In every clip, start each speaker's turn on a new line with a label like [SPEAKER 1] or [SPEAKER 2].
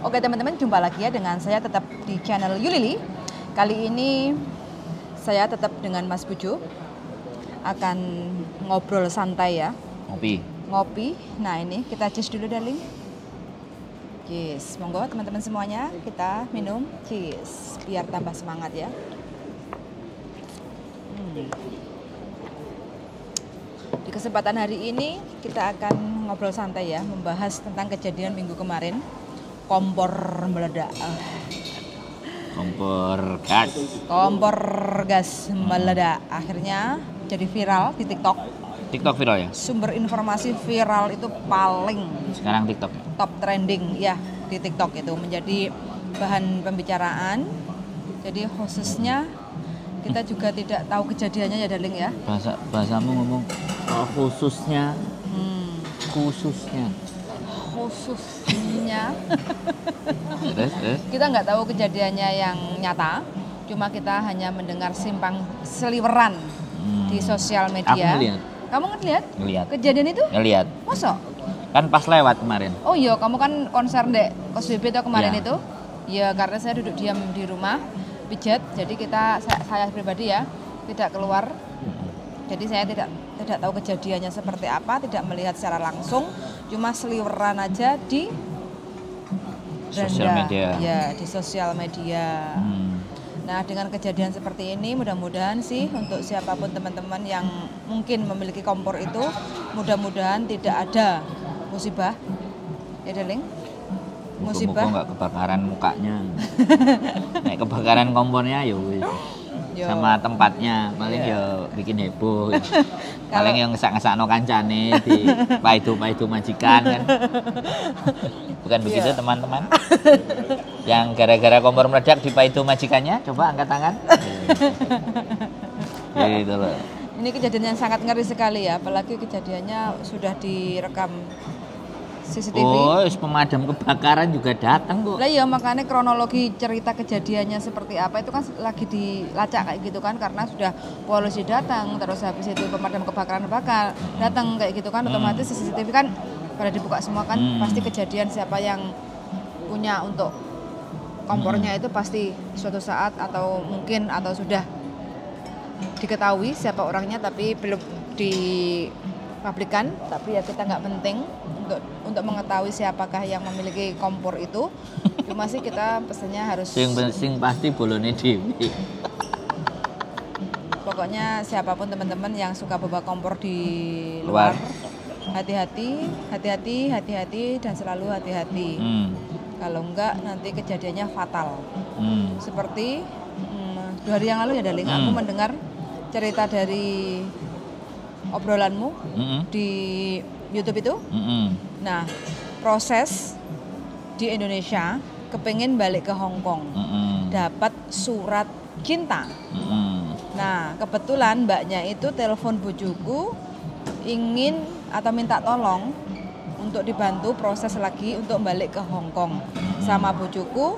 [SPEAKER 1] Oke teman-teman, jumpa lagi ya dengan saya tetap di channel Yulili. Kali ini saya tetap dengan Mas Pujo akan ngobrol santai ya. Ngopi. Nah ini kita cheers dulu darling. Cheers, monggo teman-teman semuanya kita minum. Cheers, biar tambah semangat ya. Di kesempatan hari ini kita akan ngobrol santai ya, membahas tentang kejadian minggu kemarin. Kompor meledak. Kompor gas meledak. Akhirnya jadi viral di TikTok.
[SPEAKER 2] TikTok viral ya?
[SPEAKER 1] Sumber informasi viral itu paling
[SPEAKER 2] sekarang TikTok.
[SPEAKER 1] Top trending ya di TikTok itu menjadi bahan pembicaraan. Jadi khususnya kita juga tidak tahu kejadiannya ya darling ya.
[SPEAKER 2] Bahasamu ngomong khususnya.
[SPEAKER 1] Kita nggak tahu kejadiannya yang nyata, cuma kita hanya mendengar simpang seliweran di sosial media.
[SPEAKER 2] Aku ngeliat.
[SPEAKER 1] Kamu ngeliat?
[SPEAKER 2] Ngeliat.
[SPEAKER 1] Kejadian itu?
[SPEAKER 2] Ngeliat.
[SPEAKER 1] Masa?
[SPEAKER 2] Kan pas lewat kemarin.
[SPEAKER 1] Oh iya, kamu kan konser dek KOSBB itu kemarin
[SPEAKER 2] Ya.
[SPEAKER 1] itu? Ya karena saya duduk diam di rumah pijat, jadi saya pribadi ya tidak keluar. Jadi saya tidak tahu kejadiannya seperti apa, tidak melihat secara langsung, cuma seliweran aja di
[SPEAKER 2] sosial media.
[SPEAKER 1] Ya, di sosial media. Nah, dengan kejadian seperti ini mudah-mudahan sih untuk siapapun teman-teman yang mungkin memiliki kompor itu, mudah-mudahan tidak ada musibah. Ya, darling. Musibah.
[SPEAKER 2] Muka nggak kebakaran mukanya. Nek kebakaran kompornya ya wis. Sama tempatnya paling ya bikin heboh. Paling yang ngesak-ngesakno kancane di paidu majikan kan. Bukan begitu teman-teman? Yang gara-gara kompor meledak di paidu majikannya, coba angkat tangan. Gitu loh.
[SPEAKER 1] Ini kejadian yang sangat ngeri sekali ya, apalagi kejadiannya sudah direkam CCTV.
[SPEAKER 2] Oh, pemadam kebakaran juga datang kok.
[SPEAKER 1] Lah iya, makanya kronologi cerita kejadiannya seperti apa itu kan lagi dilacak kayak gitu kan, karena sudah polisi datang, terus habis itu pemadam kebakaran datang kayak gitu kan, otomatis CCTV kan pada dibuka semua kan, pasti kejadian siapa yang punya untuk kompornya itu pasti suatu saat atau mungkin atau sudah diketahui siapa orangnya tapi belum dipublikkan, tapi ya kita nggak penting untuk mengetahui siapakah yang memiliki kompor itu. Cuma sih kita pesannya harus
[SPEAKER 2] sing pasti bolone dhewe.
[SPEAKER 1] Pokoknya siapapun teman-teman yang suka bawa kompor di luar, hati-hati dan selalu hati-hati. Kalau enggak nanti kejadiannya fatal. Seperti 2 hari yang lalu ya darling, aku mendengar cerita dari obrolanmu di YouTube itu. Nah, proses di Indonesia kepengen balik ke Hong Kong, dapat surat cinta. Nah, kebetulan mbaknya itu telepon bojoku ingin atau minta tolong untuk dibantu proses lagi untuk balik ke Hong Kong. Sama bojoku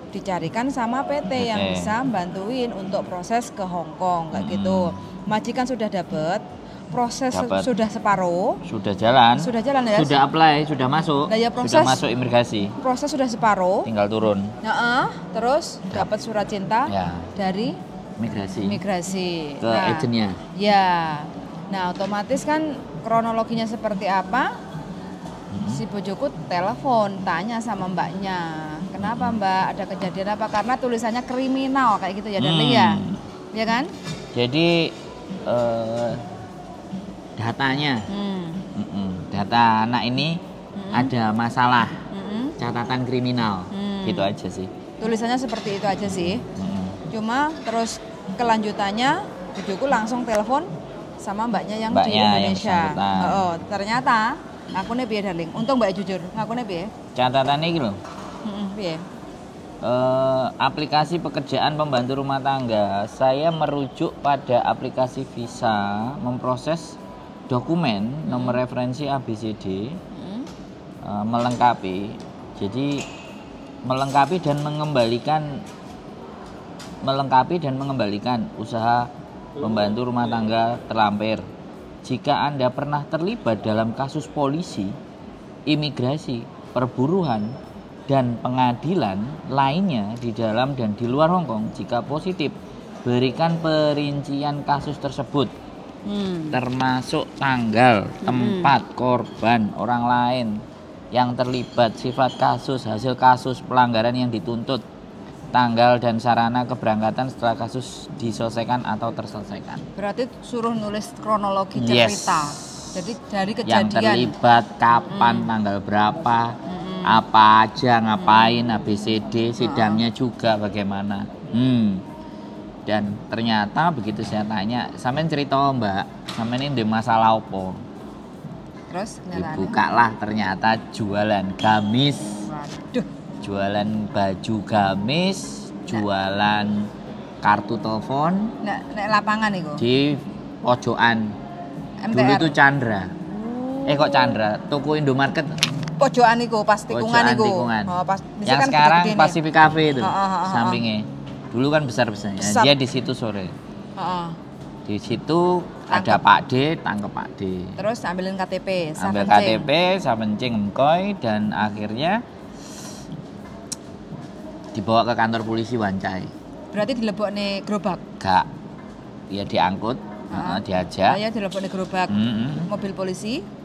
[SPEAKER 1] dicarikan sama PT yang bisa bantuin untuk proses ke Hong Kong kayak gitu. Majikan sudah dapat. Proses sudah separuh.
[SPEAKER 2] Sudah jalan ya. Sudah apply, sudah masuk.
[SPEAKER 1] Nah, ya,
[SPEAKER 2] sudah masuk imigrasi.
[SPEAKER 1] Proses sudah separuh.
[SPEAKER 2] Tinggal turun.
[SPEAKER 1] Terus dapat surat cinta dari imigrasi.
[SPEAKER 2] Ke agennya.
[SPEAKER 1] Ya. Nah, otomatis kan kronologinya seperti apa? Si bojoku telepon tanya sama mbaknya. Kenapa mbak? Ada kejadian apa? Karena tulisannya kriminal kayak gitu ya darling ya. Ya kan?
[SPEAKER 2] Jadi datanya, data anak ini ada masalah, catatan kriminal, gitu aja sih.
[SPEAKER 1] Tulisannya seperti itu aja sih. Cuma terus kelanjutannya, bojoku langsung telepon sama mbaknya yang di Indonesia. Ternyata ngaku nih piye darling. Untung mbak jujur, ngaku nih piye.
[SPEAKER 2] Catatannya gitu.
[SPEAKER 1] Piye?
[SPEAKER 2] Aplikasi pekerjaan pembantu rumah tangga, saya merujuk pada aplikasi Visa memproses dokumen nomor referensi ABCD, melengkapi dan mengembalikan usaha pembantu rumah tangga terlampir. Jika Anda pernah terlibat dalam kasus polisi, imigrasi, perburuan, dan pengadilan lainnya di dalam dan di luar Hong Kong jika positif berikan perincian kasus tersebut termasuk tanggal, tempat, korban, orang lain yang terlibat, sifat kasus, hasil kasus, pelanggaran yang dituntut, tanggal dan sarana keberangkatan setelah kasus diselesaikan atau terselesaikan.
[SPEAKER 1] Berarti suruh nulis kronologi cerita. Jadi dari kejadian
[SPEAKER 2] yang terlibat, kapan, tanggal berapa, apa aja, ngapain, ABCD, sidangnya juga bagaimana. Dan ternyata begitu saya tanya, sampean cerita Mbak, sampean ini masalah apa?
[SPEAKER 1] Terus
[SPEAKER 2] dibukalah ternyata jualan gamis.
[SPEAKER 1] Waduh.
[SPEAKER 2] Jualan baju gamis, jualan kartu telepon.
[SPEAKER 1] Nek lapangan iku.
[SPEAKER 2] Di pojokan.
[SPEAKER 1] MTR.
[SPEAKER 2] Dulu itu Chandra. Kok Chandra? Toko Indomarket.
[SPEAKER 1] Pojokan iku, pas tikungan iku.
[SPEAKER 2] Oh, pas yang kan sekarang Pacific Cafe itu, sampingnya. Dulu kan besar-besarnya. Dia di situ sore. Di situ ada Pak D, tangkep Pak D.
[SPEAKER 1] Terus ambilin KTP,
[SPEAKER 2] ambil KTP, sabencing emkoy, dan akhirnya dibawa ke kantor polisi Wancai.
[SPEAKER 1] Berarti dilebokne gerobak?
[SPEAKER 2] Gak, ya diangkut, diajak.
[SPEAKER 1] Ya dilebokne gerobak, mobil polisi.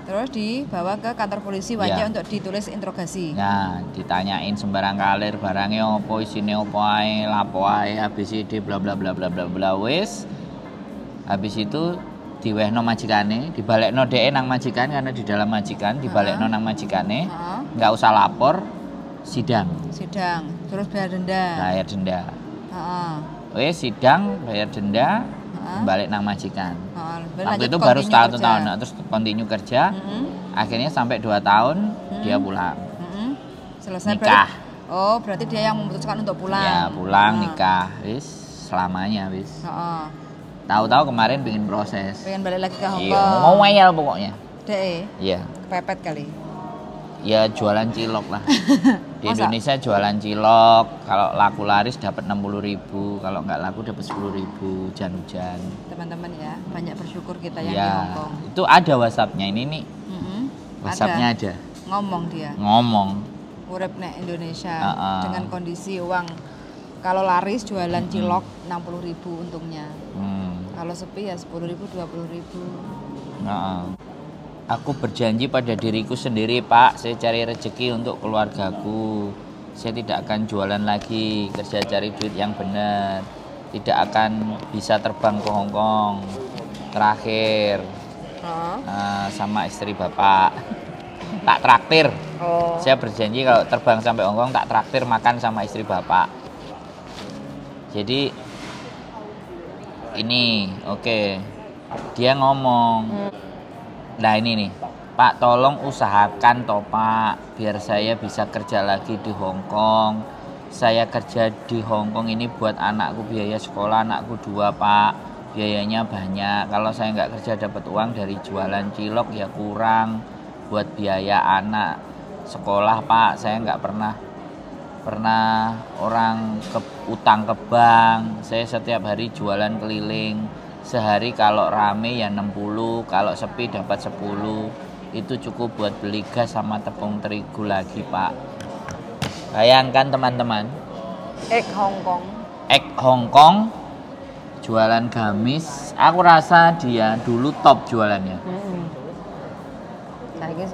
[SPEAKER 1] Terus dibawa ke kantor polisi Wancai untuk ditulis interogasi.
[SPEAKER 2] Nah, ditanyain sembarang kalir, barangnya opo, isine opo ae, lapo ae, ABCD bla bla bla bla bla bla wis. Habis itu diwehno majikane, dibalekno dhek nang majikan karena di dalam majikan, dibalekno nang majikane. Enggak usah lapor, sidang.
[SPEAKER 1] Sidang, terus bayar denda.
[SPEAKER 2] Bayar denda. Wis sidang, bayar denda, balik nang majikan. Waktu itu baru setahun, terus continue kerja. Akhirnya sampai 2 tahun dia pulang.
[SPEAKER 1] Selesai
[SPEAKER 2] nikah.
[SPEAKER 1] Oh, berarti dia yang memutuskan untuk pulang.
[SPEAKER 2] Ya, pulang nikah, wis selamanya wis. Tahu-tahu kemarin pengen proses.
[SPEAKER 1] Pengen balik lagi ke Hong Kong.
[SPEAKER 2] Iya, mau ngeyel pokoknya.
[SPEAKER 1] Dek.
[SPEAKER 2] Iya.
[SPEAKER 1] Kepepet kali.
[SPEAKER 2] Ya jualan cilok lah. Di Indonesia jualan cilok, kalau laku laris dapat 60.000, kalau nggak laku dapat 10.000 hujan-hujan.
[SPEAKER 1] Teman-teman ya, banyak bersyukur kita yang di Hong Kong.
[SPEAKER 2] Itu ada WhatsApp-nya ini nih. WhatsApp-nya ada.
[SPEAKER 1] Ngomong dia.
[SPEAKER 2] Ngomong.
[SPEAKER 1] Urip nek Indonesia dengan kondisi uang kalau laris jualan cilok 60.000 untungnya. Kalau sepi ya 10.000, 20.000.
[SPEAKER 2] Aku berjanji pada diriku sendiri, Pak, saya cari rezeki untuk keluargaku. Saya tidak akan jualan lagi, kerja cari duit yang benar. Tidak akan bisa terbang ke Hong Kong. Terakhir sama istri Bapak tak traktir. Saya berjanji kalau terbang sampai Hong Kong tak traktir makan sama istri Bapak. Jadi ini dia ngomong. Nah ini nih, Pak tolong usahakan toh Pak, biar saya bisa kerja lagi di Hong Kong. Saya kerja di Hong Kong ini buat anakku, biaya sekolah anakku 2 Pak. Biayanya banyak, kalau saya nggak kerja dapat uang dari jualan cilok ya kurang. Buat biaya anak sekolah Pak, saya nggak pernah orang utang ke bank. Saya setiap hari jualan keliling. Sehari kalau rame ya 60, kalau sepi dapat 10. Itu cukup buat beli gas sama tepung terigu lagi, Pak. Bayangkan teman-teman. Ek Hong Kong jualan gamis. Aku rasa dia dulu top jualannya.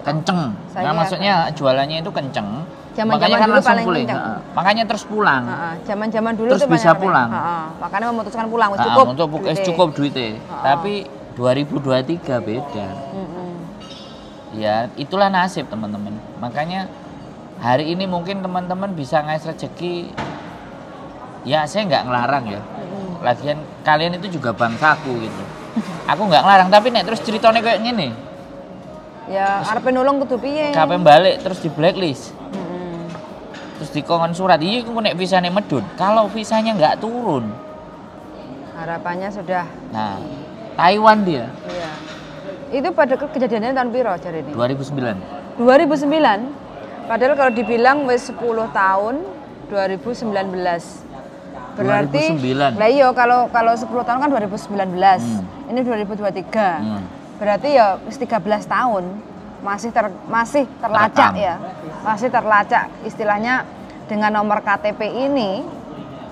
[SPEAKER 2] Kenceng. Nah, maksudnya jualannya itu kenceng. Makanya kan langsung pulang. Makanya terus pulang.
[SPEAKER 1] Zaman-zaman dulu
[SPEAKER 2] terus bisa pulang.
[SPEAKER 1] Makanya memutuskan pulang.
[SPEAKER 2] Cukup duitnya. Tapi 2023 beda. Ya, itulah nasib teman-teman. Makanya hari ini mungkin teman-teman bisa ngais rezeki. Ya, saya nggak ngelarang ya. Lagian kalian itu juga bangsaku gitu. Aku nggak ngelarang, tapi nek terus ceritanya kayak gini.
[SPEAKER 1] Ya, arepe nulung kudu piye?
[SPEAKER 2] Kapan balik terus di blacklist. Terus dikongkon surat, iya aku nek visanya medun. Kalau visanya nggak turun,
[SPEAKER 1] harapannya sudah.
[SPEAKER 2] Nah, Taiwan dia.
[SPEAKER 1] Iya. Itu pada kejadiannya tahun piro jare ini?
[SPEAKER 2] 2009.
[SPEAKER 1] 2009. Padahal kalau dibilang wis 10 tahun 2019. Berarti
[SPEAKER 2] 2009.
[SPEAKER 1] Lah iya kalau 10 tahun kan 2019. Ini 2023. Berarti ya wis 13 tahun. masih terlacak ya. Masih terlacak istilahnya dengan nomor KTP ini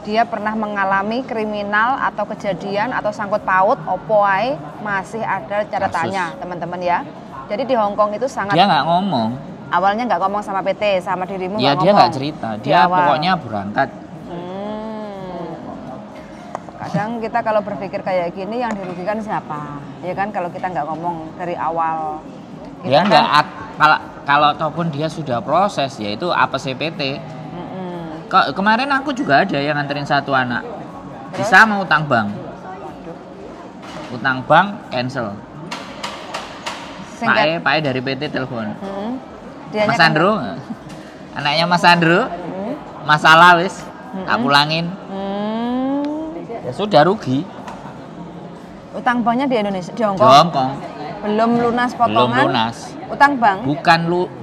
[SPEAKER 1] dia pernah mengalami kriminal atau kejadian atau sangkut paut opo ae masih ada catatannya teman-teman ya. Jadi di Hong Kong itu sangat
[SPEAKER 2] dia nggak ngomong.
[SPEAKER 1] Awalnya nggak ngomong sama PT, sama dirimu
[SPEAKER 2] ya,
[SPEAKER 1] nggak ngomong.
[SPEAKER 2] Dia nggak cerita, dia pokoknya berangkat.
[SPEAKER 1] Kadang kita kalau berpikir kayak gini yang dirugikan siapa? Ya kan kalau kita nggak ngomong dari awal.
[SPEAKER 2] Dia nggak kalau ataupun dia sudah proses yaitu apa CPT. Kemarin aku juga ada yang nganterin satu anak. Bisa mau utang bank. Utang bank cancel. Pak E dari PT telepon. Mas Andro, anaknya Mas Andro, masalah wis, tak pulangin. Ya sudah rugi.
[SPEAKER 1] Utang banknya di Indonesia, di Hong Kong.
[SPEAKER 2] Di Hong Kong.
[SPEAKER 1] Belum lunas potongan.
[SPEAKER 2] Belum lunas.
[SPEAKER 1] Utang bank?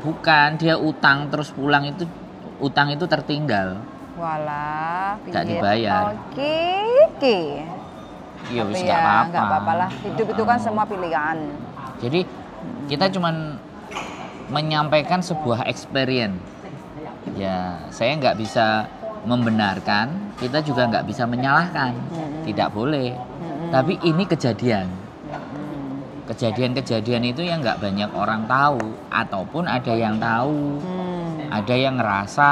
[SPEAKER 2] Bukan dia utang terus pulang itu utang itu tertinggal.
[SPEAKER 1] Walah,
[SPEAKER 2] nggak dibayar.
[SPEAKER 1] Oke.
[SPEAKER 2] Iya, wis
[SPEAKER 1] nggak
[SPEAKER 2] apa-apa.
[SPEAKER 1] Nggak apa-apa lah. Hidup itu kan semua pilihan.
[SPEAKER 2] Jadi kita cuman menyampaikan sebuah experience. Ya, saya nggak bisa membenarkan, kita juga nggak bisa menyalahkan. Tidak boleh. Tapi ini kejadian. Kejadian-kejadian itu yang nggak banyak orang tahu, ataupun ada yang tahu. Ada yang ngerasa,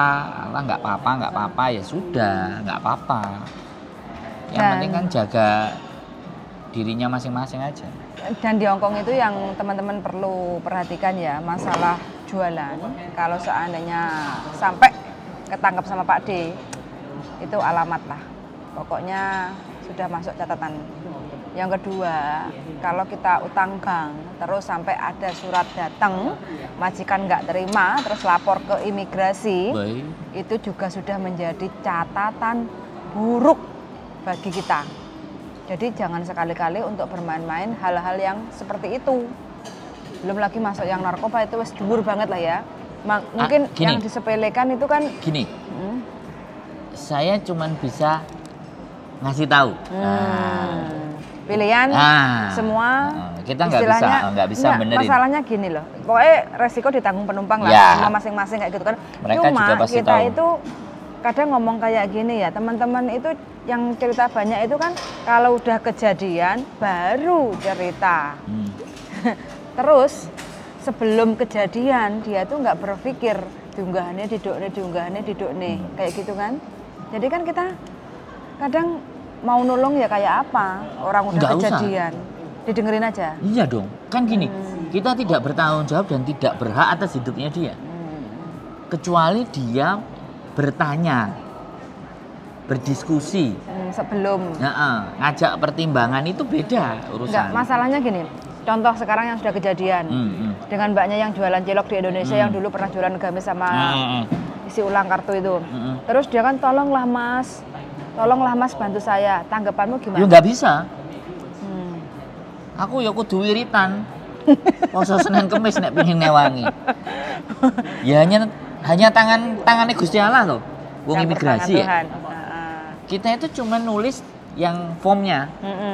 [SPEAKER 2] Allah nggak apa-apa, ya sudah, nggak apa-apa. Yang penting kan jaga dirinya masing-masing aja.
[SPEAKER 1] Dan di Hongkong itu yang teman-teman perlu perhatikan ya, masalah jualan. Kalau seandainya sampai ketangkap sama Pak D, itu alamat lah. Pokoknya sudah masuk catatan. Yang kedua, kalau kita utang bank, terus sampai ada surat datang, majikan nggak terima, terus lapor ke imigrasi, itu juga sudah menjadi catatan buruk bagi kita. Jadi jangan sekali-kali untuk bermain-main hal-hal yang seperti itu. Belum lagi masuk yang narkoba itu wes dhuwur banget lah ya. Mungkin yang disepelekan itu kan
[SPEAKER 2] gini. Saya cuman bisa ngasih tahu.
[SPEAKER 1] Pilihan semua
[SPEAKER 2] kita nggak bisa benerin.
[SPEAKER 1] Masalahnya gini loh, pokoknya resiko ditanggung penumpang lah, semua masing-masing kayak gitu kan.
[SPEAKER 2] Mereka
[SPEAKER 1] cuma
[SPEAKER 2] juga pasti
[SPEAKER 1] kita
[SPEAKER 2] tahu.
[SPEAKER 1] itu kadang ngomong kayak gini ya, teman-teman itu yang cerita banyak itu kan kalau udah kejadian baru cerita. Terus sebelum kejadian dia tuh nggak berpikir diunggahannya didukne kayak gitu kan. Jadi kan kita kadang mau nolong ya kayak apa, orang udah
[SPEAKER 2] nggak
[SPEAKER 1] kejadian usah. Didengerin aja.
[SPEAKER 2] Iya dong, kan gini, kita tidak bertanggung jawab dan tidak berhak atas hidupnya dia. Kecuali dia bertanya, berdiskusi
[SPEAKER 1] sebelum
[SPEAKER 2] ngajak pertimbangan, itu beda urusan.
[SPEAKER 1] Enggak, masalahnya gini, contoh sekarang yang sudah kejadian dengan mbaknya yang jualan cilok di Indonesia yang dulu pernah jualan gamis sama isi ulang kartu itu. Terus dia kan tolonglah mas bantu saya. Tanggapanmu gimana?
[SPEAKER 2] Ya nggak bisa. Aku ya kudu wiritan. Poso Senin Kemis nek pengen ngewangi. Ya hanya tangannya Gusti Allah loh. Wong imigrasi ya. Kita itu cuma nulis yang formnya.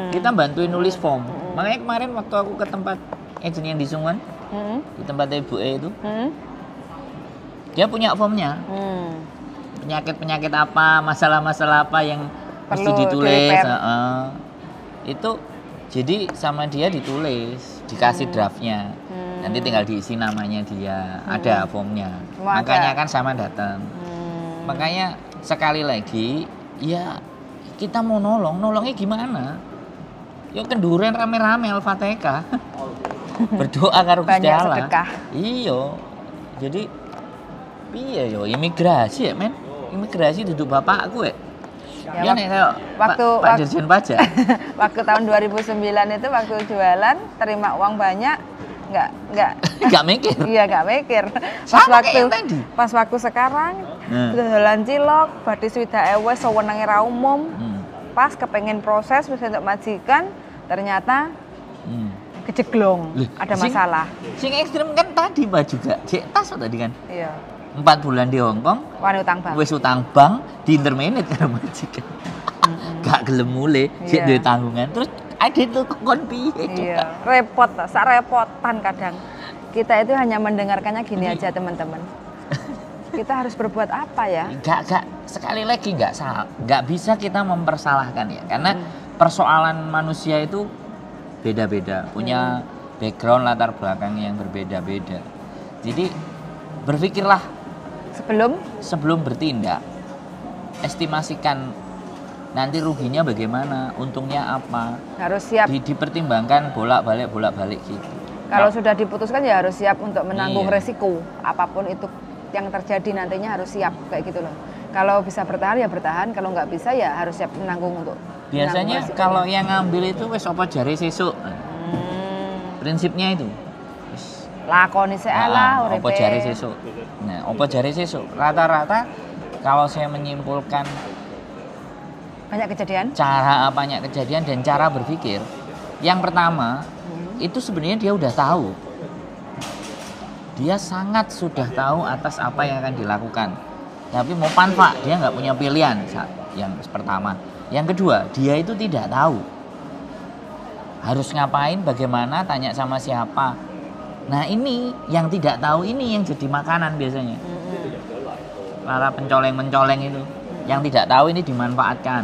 [SPEAKER 2] Kita bantuin nulis form. Makanya kemarin waktu aku ke tempat agent yang di Sungguan, di tempat Ibu E itu, dia punya formnya. Penyakit apa, masalah-masalah apa yang mesti ditulis. Itu jadi sama dia ditulis, dikasih draftnya. Nanti tinggal diisi namanya dia, ada formnya. Makanya kan sama datang. Makanya sekali lagi, ya kita mau nolongnya gimana? Ya kenduren rame-rame Al-Fatihah. Berdoa karo Gusti Allah. Iya. Jadi iya yo imigrasi ya men. Imigrasi duduk bapakku ya. Ya nih waktu Pak Dirjen Pajak.
[SPEAKER 1] Waktu tahun 2009 itu waktu jualan terima uang banyak nggak
[SPEAKER 2] mikir.
[SPEAKER 1] Iya nggak mikir. Pas waktu sekarang jualan cilok, badhe swidak ewe sewenenge ra umum. Pas kepengen proses wis untuk majikan ternyata kejeglong, ada masalah.
[SPEAKER 2] Sing ekstrim kan tadi Mbak juga. Cek tas tadi kan.
[SPEAKER 1] Iya.
[SPEAKER 2] 4 bulan di Hong Kong, wis utang bank di interminate karo majikan. Gak gelem mulih, sik duwe tanggungan. Terus ada itu kon piye?
[SPEAKER 1] Iya, repot, sak repotan kadang. Kita itu hanya mendengarkannya gini aja teman-teman. Kita harus berbuat apa ya?
[SPEAKER 2] Enggak, sekali lagi enggak bisa kita mempersalahkan ya, karena persoalan manusia itu beda-beda, punya background latar belakang yang berbeda-beda. Jadi berpikirlah sebelum bertindak, estimasikan nanti ruginya bagaimana, untungnya apa.
[SPEAKER 1] Harus siap.
[SPEAKER 2] Dipertimbangkan bolak-balik gitu.
[SPEAKER 1] Kalau sudah diputuskan ya harus siap untuk menanggung resiko apapun itu yang terjadi nantinya, harus siap kayak gitu loh. Kalau bisa bertahan ya bertahan, kalau nggak bisa ya harus siap menanggung untuk.
[SPEAKER 2] Biasanya kalau yang ngambil itu wes apa jare sesuk. Prinsipnya itu.
[SPEAKER 1] Lakoni seala uripe.
[SPEAKER 2] Apa jare sesuk. Nah, apa jare sesuk? Rata-rata kalau saya menyimpulkan
[SPEAKER 1] banyak kejadian.
[SPEAKER 2] Banyak kejadian dan cara berpikir. Yang pertama, itu sebenarnya dia udah tahu. Dia sangat sudah tahu atas apa yang akan dilakukan. Tapi mau panfa, dia nggak punya pilihan. Yang pertama. Yang kedua, dia itu tidak tahu. Harus ngapain, bagaimana, tanya sama siapa. Nah ini, yang tidak tahu ini yang jadi makanan biasanya. Para pencoleng-mencoleng itu. Yang tidak tahu ini dimanfaatkan.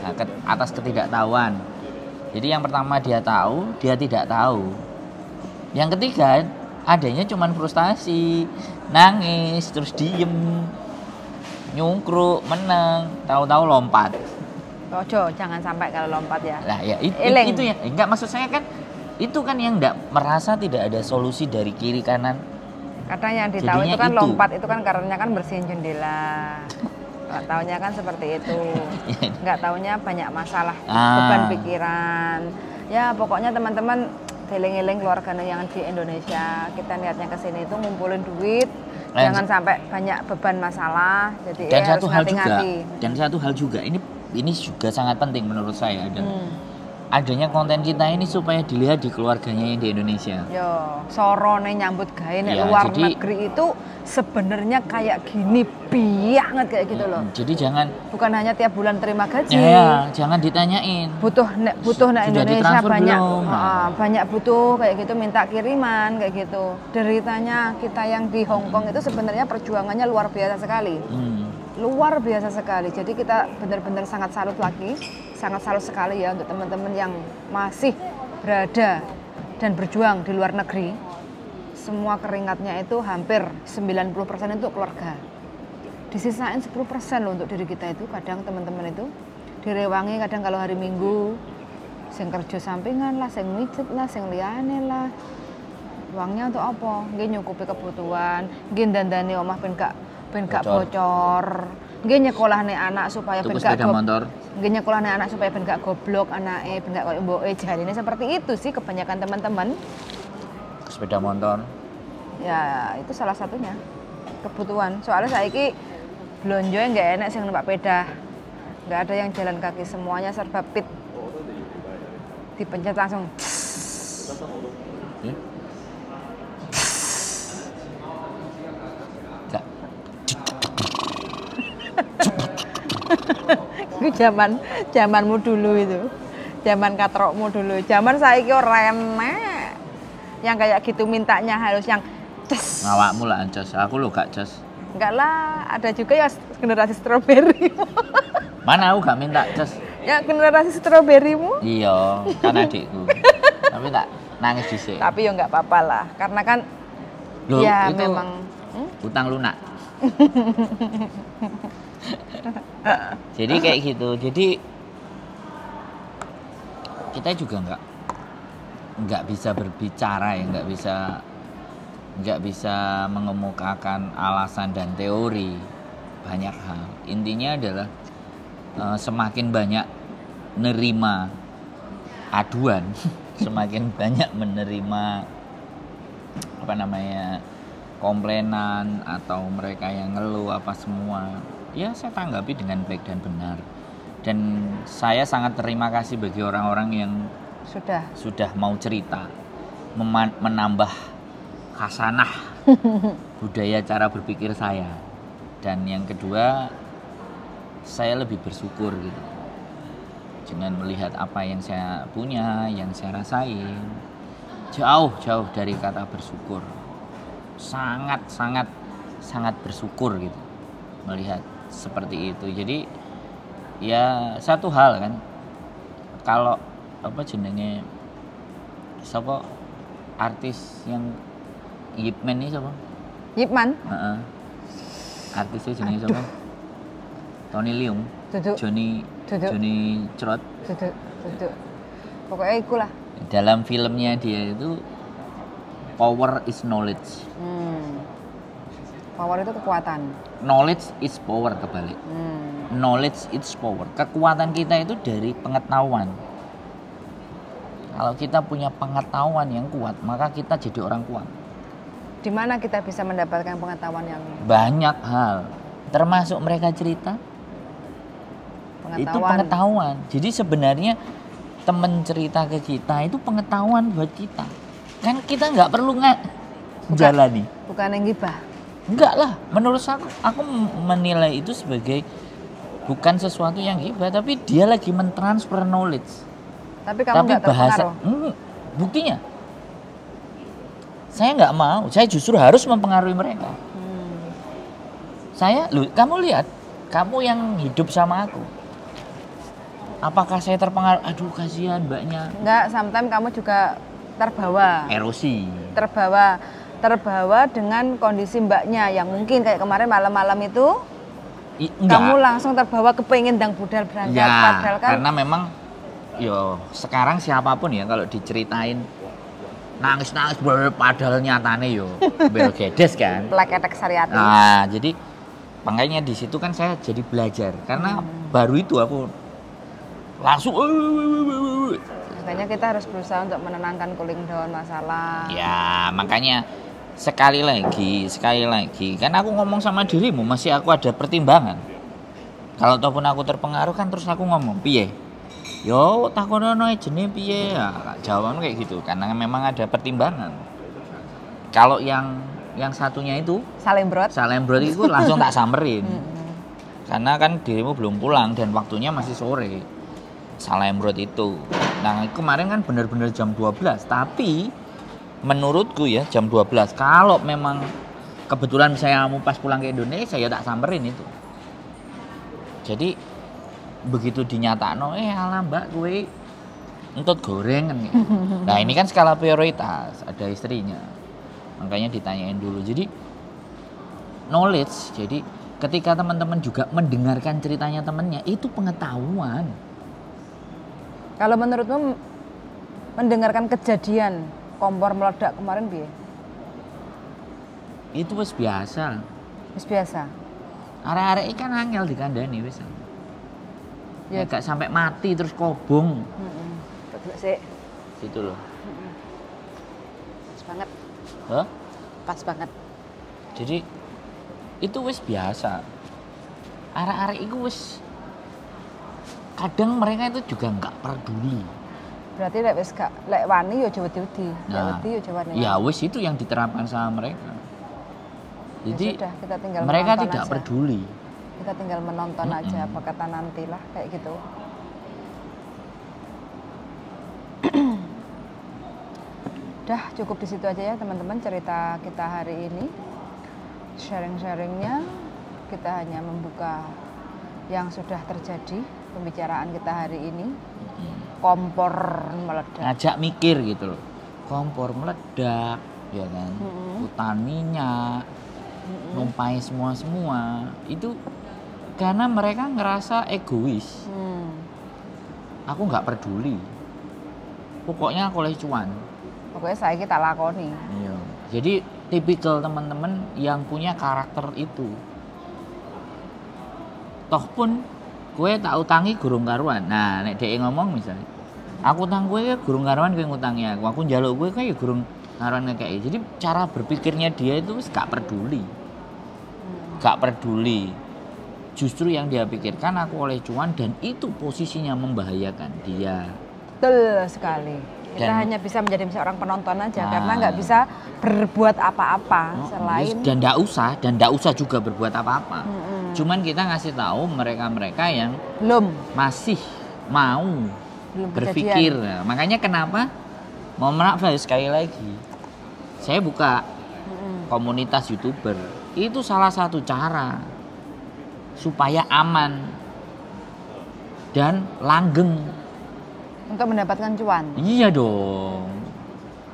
[SPEAKER 2] Nah, atas ketidaktahuan. Jadi yang pertama dia tahu, dia tidak tahu. Yang ketiga, adanya cuman frustasi, nangis, terus diem, nyungkruk, meneng, tahu-tahu lompat.
[SPEAKER 1] Ojo, jangan sampai kalau lompat ya.
[SPEAKER 2] Lah ya itu ya. Enggak, maksud saya kan itu kan yang enggak merasa tidak ada solusi dari kiri kanan.
[SPEAKER 1] Kadang yang ditahu itu kan lompat itu kan karena kan bersihin jendela. Nggak taunya kan seperti itu. Nggak taunya banyak masalah, beban pikiran. Ya pokoknya teman-teman eling-eling keluarga yang di Indonesia, kita niatnya ke sini itu ngumpulin duit, jangan sampai banyak beban masalah. Jadi
[SPEAKER 2] dan
[SPEAKER 1] harus hati-hati.
[SPEAKER 2] Dan satu hal juga, ini juga sangat penting menurut saya adanya konten kita ini supaya dilihat di keluarganya yang di Indonesia.
[SPEAKER 1] Yo, sorone nyambut gawe nek luar negeri itu sebenarnya kayak gini banget kayak gitu loh.
[SPEAKER 2] Jadi jangan,
[SPEAKER 1] bukan hanya tiap bulan terima gaji.
[SPEAKER 2] Ya, jangan ditanyain.
[SPEAKER 1] Butuh nek Indonesia banyak butuh kayak gitu, minta kiriman kayak gitu. Deritanya kita yang di Hong Kong itu sebenarnya perjuangannya luar biasa sekali. Luar biasa sekali. Jadi kita benar-benar sangat salut sekali ya untuk teman-teman yang masih berada dan berjuang di luar negeri. Semua keringatnya itu hampir 90% itu keluarga. Disisain 10% loh untuk diri kita itu. Kadang teman-teman itu direwangi kadang kalau hari Minggu, sing kerja sampingan lah, sing mijet lah, sing liyane lah. Uangnya untuk apa? Nggih nyukupi kebutuhan, nggih dandani omah ben gak bocor. Nggih nyekolahne anak supaya ben gak motor. Nggih nyekolahne anak supaya ben gak goblok anake, ben gak koyo mboke. Jarine seperti itu sih kebanyakan teman-teman.
[SPEAKER 2] Sepeda motor.
[SPEAKER 1] Ya, itu salah satunya. Kebutuhan. Soalnya saiki blonjo nggak enak sing numpak sepeda. Nggak ada yang jalan kaki, semuanya serba pit. Dipencet langsung. Itu zamanmu dulu itu. Zaman katrokmu dulu. Zaman saiki ora enak. Yang kayak gitu mintanya harus yang ces.
[SPEAKER 2] Ngawakmu lah ces, aku lo gak ces.
[SPEAKER 1] Enggak lah, ada juga ya generasi stroberi.
[SPEAKER 2] Mana aku gak minta ces.
[SPEAKER 1] Ya generasi stroberimu?
[SPEAKER 2] Iya, kan adikku. Tapi tak nangis dhisik.
[SPEAKER 1] Tapi ya enggak apa-apa lah, karena kan
[SPEAKER 2] loh,
[SPEAKER 1] ya
[SPEAKER 2] itu
[SPEAKER 1] memang
[SPEAKER 2] utang lunak. Jadi kayak gitu. Jadi kita juga nggak bisa berbicara ya, nggak bisa mengemukakan alasan dan teori banyak hal. Intinya adalah semakin banyak nerima aduan, semakin banyak menerima komplainan atau mereka yang ngeluh apa semua, ya saya tanggapi dengan baik dan benar. Dan saya sangat terima kasih bagi orang-orang yang sudah mau cerita, menambah khasanah budaya cara berpikir saya. Dan yang kedua, saya lebih bersyukur gitu dengan melihat apa yang saya punya, yang saya rasain. jauh dari kata bersyukur. Sangat bersyukur gitu melihat seperti itu. Jadi ya satu hal kan, kalau apa jenenge siapa artis yang Yip Man ini siapa?
[SPEAKER 1] Yip Man?
[SPEAKER 2] Artisnya jenenge siapa? Tony Leung, Johnny Crot.
[SPEAKER 1] Duduk. Pokoknya iku lah.
[SPEAKER 2] Dalam filmnya dia itu power is knowledge.
[SPEAKER 1] Power itu kekuatan.
[SPEAKER 2] Knowledge is power kebalik. Knowledge is power. Kekuatan kita itu dari pengetahuan. Kalau kita punya pengetahuan yang kuat, maka kita jadi orang kuat.
[SPEAKER 1] Di mana kita bisa mendapatkan pengetahuan yang
[SPEAKER 2] banyak hal, termasuk mereka cerita. Itu pengetahuan. Jadi sebenarnya teman cerita ke kita itu pengetahuan buat kita. Kan kita nggak perlu jalani.
[SPEAKER 1] Bukan yang gibah.
[SPEAKER 2] Enggak lah, menurut aku menilai itu sebagai bukan sesuatu yang gibah, tapi dia lagi mentransfer knowledge.
[SPEAKER 1] Tapi kamu nggak terpengaruh.
[SPEAKER 2] Buktinya, saya nggak mau. Saya justru harus mempengaruhi mereka. Kamu lihat, kamu yang hidup sama aku. Apakah saya terpengaruh? Aduh, kasihan mbaknya.
[SPEAKER 1] Enggak, sometimes kamu juga terbawa.
[SPEAKER 2] Erosi.
[SPEAKER 1] Terbawa dengan kondisi mbaknya yang mungkin kayak kemarin malam-malam itu kamu langsung terbawa kepengen dang budal berangkat
[SPEAKER 2] ya,
[SPEAKER 1] padahal kan
[SPEAKER 2] karena memang sekarang siapapun ya kalau diceritain nangis padahal nyatane belgedes kan
[SPEAKER 1] Pleketek Sariati.
[SPEAKER 2] Nah, jadi makanya di situ kan saya jadi belajar karena baru itu aku langsung
[SPEAKER 1] makanya kita harus berusaha untuk menenangkan cooling down masalah.
[SPEAKER 2] Ya, makanya sekali lagi kan aku ngomong sama dirimu masih aku ada pertimbangan. Kalau ataupun aku terpengaruh kan terus aku ngomong piye yo takonono jenenge piye ya, jawaban kayak gitu karena memang ada pertimbangan. Kalau yang satunya itu Salembrot itu langsung tak samperin karena kan dirimu belum pulang dan waktunya masih sore. Salembrot itu nah kemarin kan benar-benar jam 12 tapi menurutku ya jam 12 kalau memang kebetulan misalnya kamu pas pulang ke Indonesia ya tak samperin itu. Jadi begitu dinyatakno alah mbak gue entut goreng kan. Nah ini kan skala prioritas, ada istrinya makanya ditanyain dulu. Jadi knowledge, jadi ketika teman-teman juga mendengarkan ceritanya temannya itu pengetahuan.
[SPEAKER 1] Kalau menurutmu mendengarkan kejadian kompor meledak kemarin piye?
[SPEAKER 2] Itu wis biasa. Arek-arek ikan angel dikandani wis. Ya gak sampai mati terus kobong.
[SPEAKER 1] Sik.
[SPEAKER 2] Gitu loh.
[SPEAKER 1] Pas banget.
[SPEAKER 2] Hah?
[SPEAKER 1] Pas banget.
[SPEAKER 2] Jadi itu wis biasa. Arek-arek iku wis kadang mereka itu juga nggak peduli.
[SPEAKER 1] Berarti lek wani yo aja wedi-wedi.
[SPEAKER 2] Nah,
[SPEAKER 1] wedi yo aja wani.
[SPEAKER 2] Ya wis itu yang diterapkan sama mereka. Jadi
[SPEAKER 1] ya sudah, kita tinggal
[SPEAKER 2] mereka tidak aja. Peduli.
[SPEAKER 1] Kita tinggal menonton aja apa kata nantilah kayak gitu. Udah cukup di situ aja ya teman-teman cerita kita hari ini. Sharing-sharingnya kita hanya membuka yang sudah terjadi. Pembicaraan kita hari ini kompor meledak.
[SPEAKER 2] Ngajak mikir gitu loh. Kompor meledak, ya kan? Hutan minyak, numpai semua itu karena mereka ngerasa egois. Aku nggak peduli. Pokoknya aku oleh cuan.
[SPEAKER 1] Pokoknya saya kita lakoni.
[SPEAKER 2] Iya. Jadi tipikal teman-teman yang punya karakter itu. Toh pun gue tak utangi gurung karuan. Nah, nek dhek ngomong misalnya, aku utang gue gurung karuan, gue ngutangi aku njaluk gue kayak gurung karuan kayak. Jadi cara berpikirnya dia itu gak peduli. Justru yang dia pikirkan aku oleh cuan dan itu posisinya membahayakan dia.
[SPEAKER 1] Betul sekali. Kita hanya bisa menjadi seorang penonton aja karena nggak bisa berbuat apa-apa selain
[SPEAKER 2] dan nggak usah juga berbuat apa-apa. Cuman kita ngasih tahu mereka-mereka yang
[SPEAKER 1] belum
[SPEAKER 2] masih mau berpikir. Nah, makanya kenapa Mohon maaf ya sekali lagi. Saya buka komunitas YouTuber. Itu salah satu cara supaya aman dan langgeng.
[SPEAKER 1] Untuk mendapatkan cuan.
[SPEAKER 2] Iya dong.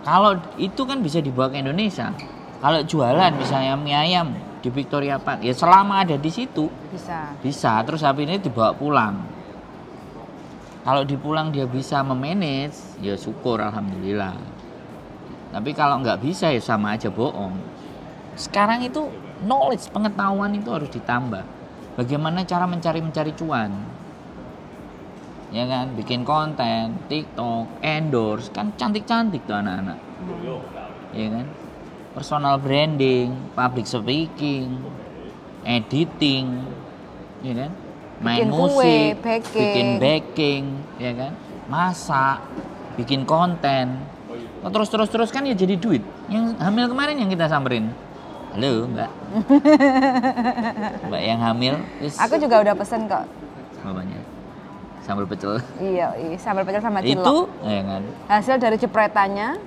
[SPEAKER 2] Kalau itu kan bisa dibawa ke Indonesia. Kalau jualan misalnya mie ayam di Victoria Park, ya selama ada di situ bisa. Terus habis ini dibawa pulang. Kalau dipulang dia bisa memanage, ya syukur alhamdulillah. Tapi kalau nggak bisa ya sama aja bohong. Sekarang itu knowledge, pengetahuan itu harus ditambah. Bagaimana cara mencari cuan? Ya kan, bikin konten, TikTok, endorse, kan cantik-cantik tuh anak-anak. Ya kan? Personal branding, public speaking, editing, ya kan? Main
[SPEAKER 1] bikin
[SPEAKER 2] musik,
[SPEAKER 1] kue,
[SPEAKER 2] bikin baking, ya kan? Masak, bikin konten. Terus kan ya jadi duit. Yang hamil kemarin yang kita samperin. Halo, Mbak. Mbak yang hamil. Terus
[SPEAKER 1] aku juga udah pesen kok.
[SPEAKER 2] Bapaknya. Sambal pecel.
[SPEAKER 1] Iya, sambal pecel sama cilok.
[SPEAKER 2] Itu, ya kan?
[SPEAKER 1] Hasil dari jepretannya.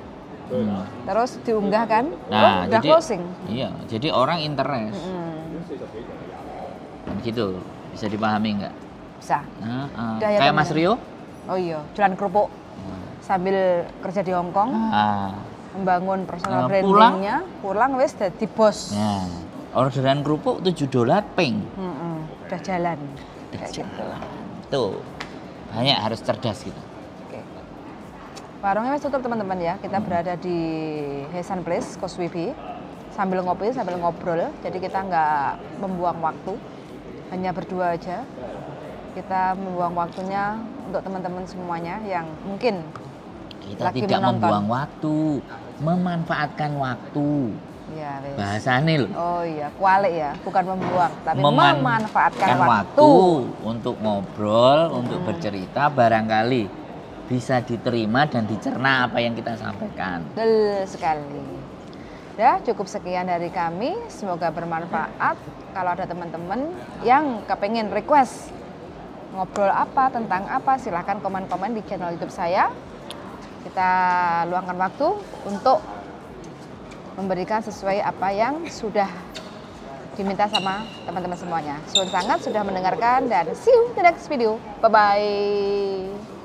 [SPEAKER 1] Terus diunggah kan?
[SPEAKER 2] Nah,
[SPEAKER 1] udah
[SPEAKER 2] jadi,
[SPEAKER 1] closing.
[SPEAKER 2] Iya, jadi orang interest. Dan gitu, bisa dipahami nggak?
[SPEAKER 1] Bisa.
[SPEAKER 2] Ya, kayak Mas Rio?
[SPEAKER 1] Oh iya, jualan kerupuk sambil kerja di Hong Kong. Membangun personal brandingnya, pulang wes jadi bos.
[SPEAKER 2] Nah, orderan kerupuk $7 ping.
[SPEAKER 1] Udah jalan.
[SPEAKER 2] Tuh, banyak harus cerdas gitu.
[SPEAKER 1] Warungnya tutup teman-teman ya. Kita berada di Hesan Place, Koswibi. Sambil ngopi, sambil ngobrol. Jadi kita nggak membuang waktu. Hanya berdua aja. Kita membuang waktunya untuk teman-teman semuanya yang mungkin
[SPEAKER 2] kita
[SPEAKER 1] lagi
[SPEAKER 2] tidak
[SPEAKER 1] menonton.
[SPEAKER 2] Membuang waktu, memanfaatkan waktu.
[SPEAKER 1] Ya,
[SPEAKER 2] bahasanya loh.
[SPEAKER 1] Oh iya, kualik ya, bukan membuang, tapi
[SPEAKER 2] memanfaatkan waktu untuk ngobrol, untuk bercerita, barangkali bisa diterima dan dicerna apa yang kita sampaikan.
[SPEAKER 1] Betul sekali. Ya, cukup sekian dari kami. Semoga bermanfaat. Kalau ada teman-teman yang kepengen request ngobrol apa, tentang apa, silahkan komen-komen di channel YouTube saya. Kita luangkan waktu untuk memberikan sesuai apa yang sudah diminta sama teman-teman semuanya. Suwun sangat sudah mendengarkan dan see you the next video. Bye-bye.